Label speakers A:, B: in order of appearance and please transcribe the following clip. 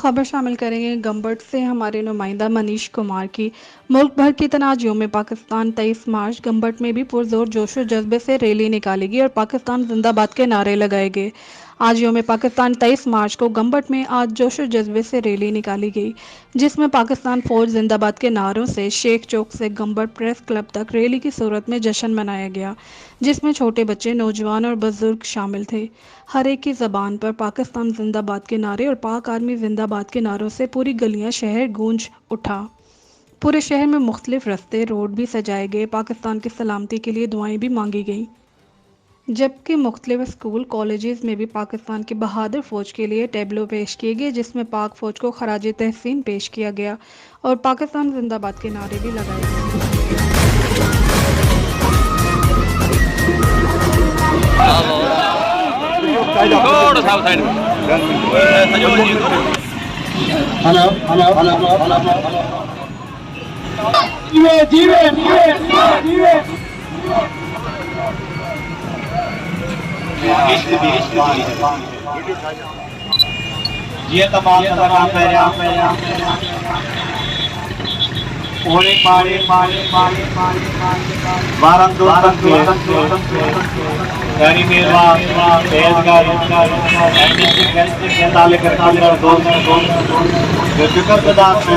A: खबर शामिल करेंगे गंबट से हमारे नुमाइंदा मनीष कुमार की। मुल्क भर की तरह आज यौम पाकिस्तान 23 मार्च गंबट में भी पुरजोर जोश व जज्बे से रैली निकाली गई और पाकिस्तान जिंदाबाद के नारे लगाए गए। आज यौम पाकिस्तान 23 मार्च को गंबट में आज जोश व जज्बे से रैली निकाली गई, जिसमें पाकिस्तान फौज जिंदाबाद के नारों से शेख चौक से गंबट प्रेस क्लब तक रैली की सूरत में जश्न मनाया गया, जिसमें छोटे बच्चे, नौजवान और बुजुर्ग शामिल थे। हर एक की ज़बान पर पाकिस्तान जिंदाबाद के नारे और पाक आर्मी जिंदाबाद के नारों से पूरी गलियां शहर गूंज उठा। पूरे शहर में मुख्तलिफ रास्ते, रोड भी सजाए गए। पाकिस्तान की सलामती के लिए दुआएं भी मांगी गईं, जबकि मुख्तलिफ स्कूल कॉलेजेस में भी पाकिस्तान की बहादुर फ़ौज के लिए टैबलो पेश किए गए, जिसमें पाक फ़ौज को खराज तहसीन पेश किया गया और पाकिस्तान जिंदाबाद के नारे भी लगाए गए।
B: थोड़ा सा साइड में
C: हेलो हेलो हेलो हेलो जीवे जीवे जीवे जीवे ये तमाम तमाम ओले पारे पारे पारे पारे वारम दो यानी मेरा बेजगार एंटी के ताले जो फिक्र बदात में